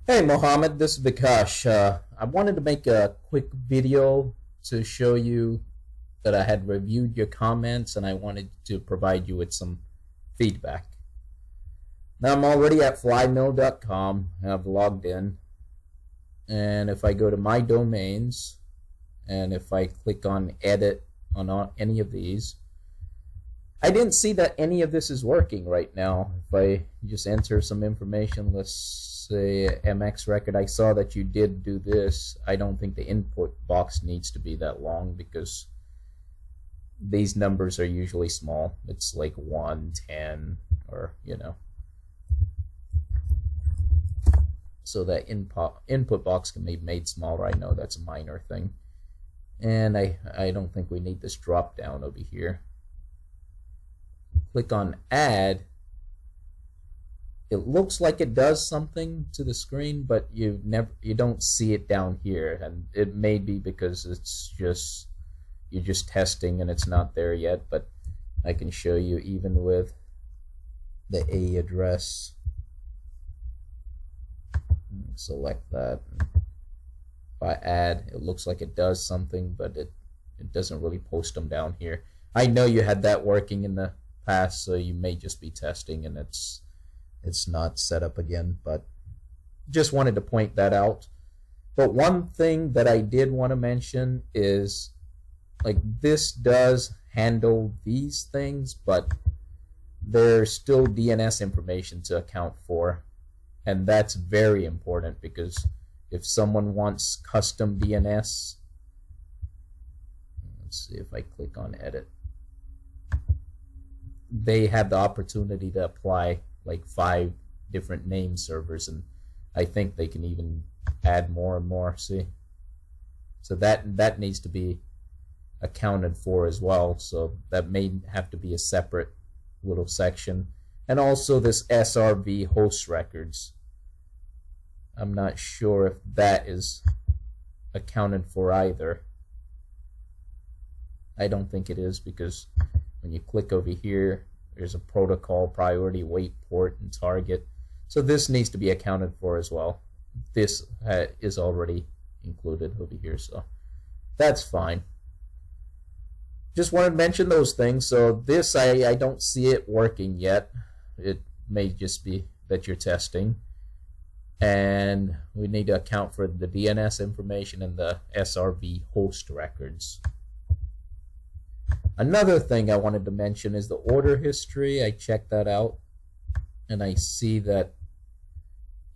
Hey Mohammed, this is Vikash. I wanted to make a quick video to show you that I had reviewed your comments and I wanted to provide you with some feedback. Now I'm already at flymill.com and I've logged in. And if I go to my domains and if I click on edit on any of these, I didn't see that any of this is working right now. If I just enter some information, let's say MX record, I saw that you did do this. I don't think the input box needs to be that long because these numbers are usually small. It's like 1, 10, or so that input box can be made smaller. I know that's a minor thing. And I don't think we need this drop down over here. Click on add. It looks like it does something to the screen, but you don't see it down here, and it may be because you're just testing and it's not there yet. But I can show you even with the A address. Select that. If I add, it looks like it does something, but it doesn't really post them down here. I know you had that working in the past, so you may just be testing and it's not set up again, but just wanted to point that out. But one thing that I did want to mention is, like, this does handle these things, but there's still DNS information to account for, and that's very important because if someone wants custom DNS, let's see if I click on edit, they have the opportunity to apply like 5 different name servers, and I think they can even add more and more. See, so that needs to be accounted for as well, so that may have to be a separate little section. And also this SRV host records, I'm not sure if that is accounted for either. I don't think it is, because when you click over here, there's a protocol, priority, wait, port, and target. So this needs to be accounted for as well. This is already included over here, so that's fine. Just wanted to mention those things. So this, I don't see it working yet. It may just be that you're testing. And we need to account for the DNS information and the SRV host records. Another thing I wanted to mention is the order history. I checked that out and I see that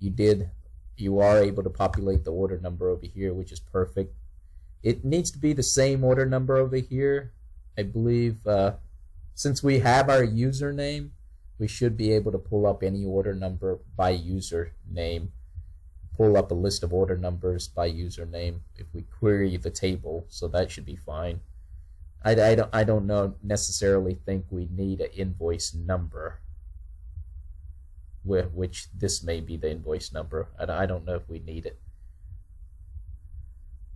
you are able to populate the order number over here, which is perfect. It needs to be the same order number over here. I believe since we have our username, we should be able to pull up any order number by username, pull up a list of order numbers by username if we query the table, so that should be fine. I don't necessarily think we need an invoice number, which this may be the invoice number. I don't know if we need it.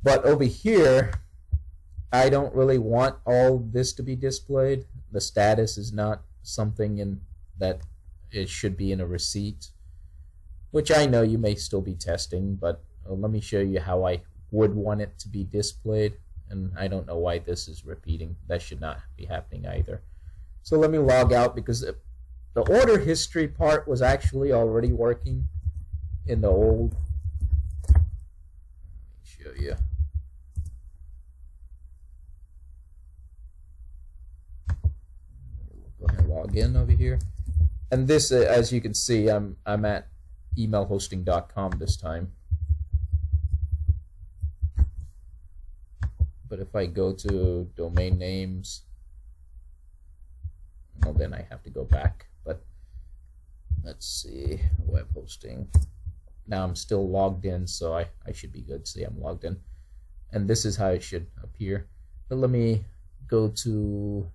But over here, I don't really want all this to be displayed. The status is not something that it should be in a receipt, which I know you may still be testing, but let me show you how I would want it to be displayed. And I don't know why this is repeating. That should not be happening either. So let me log out, because the order history part was actually already working in the old. Let me show you. Go ahead and log in over here. And this, as you can see, I'm at emailhosting.com this time. But if I go to domain names, well, then I have to go back. But let's see, web hosting. Now I'm still logged in, so I should be good. See, I'm logged in. And this is how it should appear. But let me go to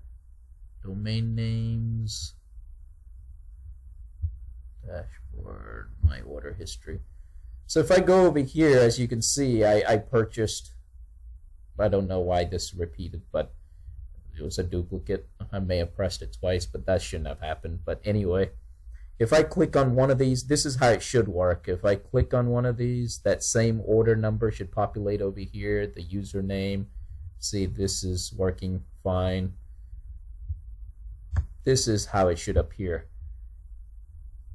domain names, dashboard, my order history. So if I go over here, as you can see, I purchased, I don't know why this repeated, but it was a duplicate. I may have pressed it twice, but that shouldn't have happened. But anyway, if I click on one of these, this is how it should work. If I click on one of these, that same order number should populate over here, the username. See, this is working fine. This is how it should appear.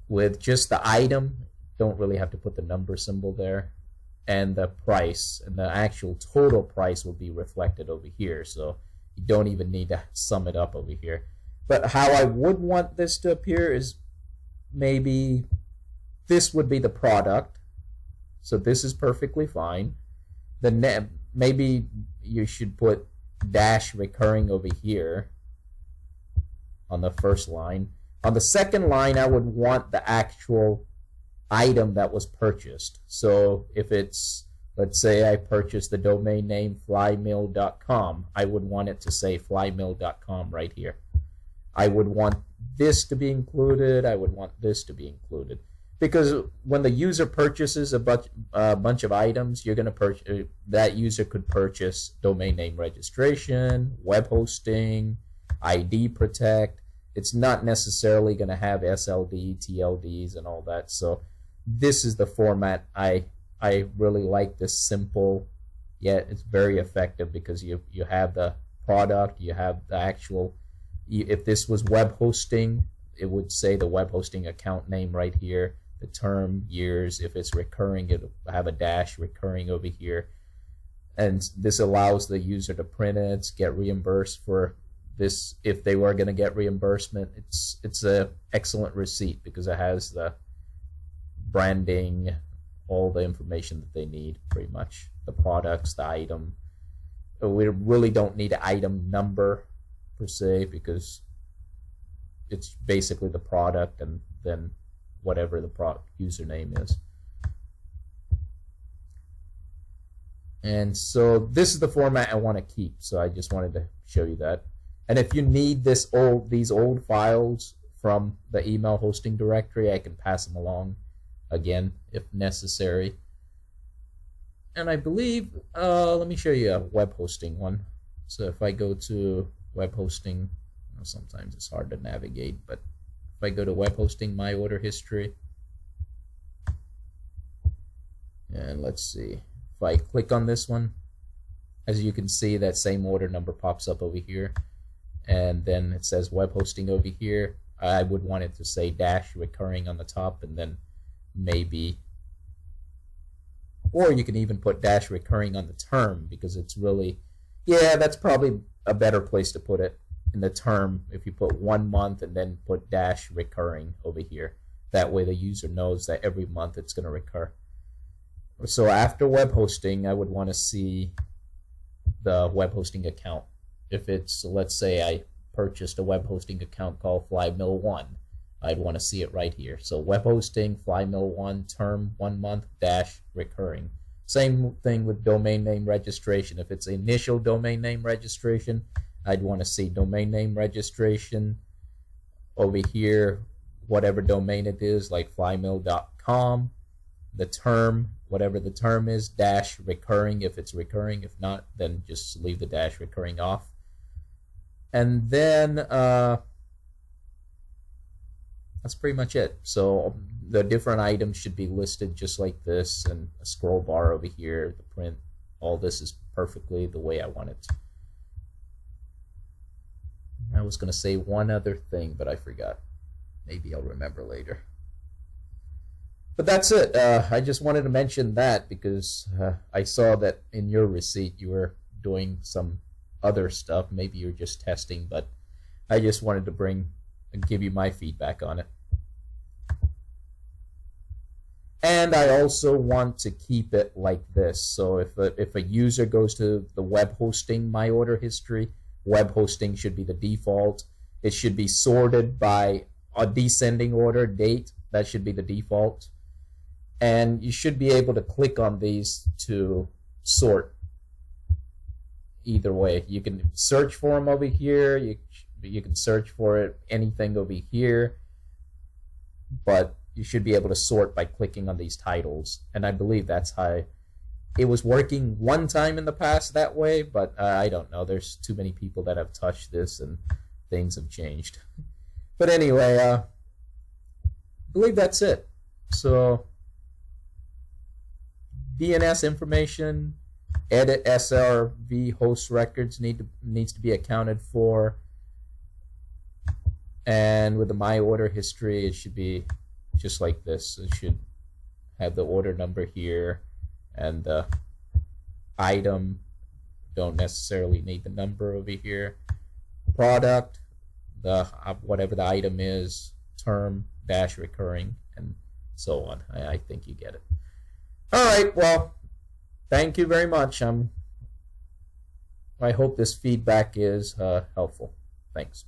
With just the item, don't really have to put the number symbol there, and the price, and the actual total price will be reflected over here, so you don't even need to sum it up over here. But how I would want this to appear is maybe this would be the product, so this is perfectly fine. Maybe you should put dash recurring over here on the first line. On the second line, I would want the actual item that was purchased. So if it's, let's say I purchased the domain name flymill.com, I would want it to say flymill.com right here. I would want this to be included. I would want this to be included. Because when the user purchases a bunch of items, you're going to purchase, that user could purchase domain name registration, web hosting, ID protect. It's not necessarily going to have SLD, TLDs, and all that. So this is the format I really like. This simple, yet it's very effective because you have the product, you have the actual. If this was web hosting, it would say the web hosting account name right here, the term, years. If it's recurring, it'll have a dash recurring over here. And this allows the user to print it, get reimbursed for this. If they were going to get reimbursement, it's a excellent receipt because it has the branding, all the information that they need, pretty much. The products, the item. We really don't need an item number per se, because it's basically the product and then whatever the product username is. And so this is the format I want to keep, so I just wanted to show you that. And if you need these old files from the email hosting directory, I can pass them along again if necessary. And I believe, let me show you a web hosting one. So if I go to web hosting, sometimes it's hard to navigate, but if I go to web hosting, my order history, and let's see, if I click on this one, as you can see, that same order number pops up over here, and then it says web hosting over here. I would want it to say dash recurring on the top, and then maybe, or you can even put dash recurring on the term, because it's really, yeah, that's probably a better place to put it, in the term. If you put 1 month and then put dash recurring over here, that way the user knows that every month it's going to recur. So after web hosting, I would want to see the web hosting account. If it's, let's say I purchased a web hosting account called FlyMill1, I'd want to see it right here. So web hosting, FlyMill1, term 1 month, dash recurring. Same thing with domain name registration. If it's initial domain name registration, I'd want to see domain name registration over here, whatever domain it is, like flymill.com. The term, whatever the term is, dash recurring if it's recurring. If not, then just leave the dash recurring off. And then that's pretty much it. So the different items should be listed just like this, and a scroll bar over here, the print. All this is perfectly the way I want it. I was going to say one other thing, but I forgot. Maybe I'll remember later. But that's it. I just wanted to mention that because I saw that in your receipt you were doing some other stuff. Maybe you're just testing, but I just wanted to bring and give you my feedback on it. And I also want to keep it like this. So if a user goes to the web hosting my order history, web hosting should be the default. It should be sorted by a descending order date. That should be the default. And you should be able to click on these to sort either way. You can search for them over here. You can search for it, anything over here. But you should be able to sort by clicking on these titles. And I believe that's how it was working one time in the past that way, but I don't know. There's too many people that have touched this and things have changed. But anyway, believe that's it. So DNS information, edit SRV host records needs to be accounted for, and with the my order history, it should be just like this. It should have the order number here, and the item. Don't necessarily need the number over here. Product, the whatever the item is, term dash recurring, and so on. I think you get it. All right. Well, thank you very much. I hope this feedback is helpful. Thanks.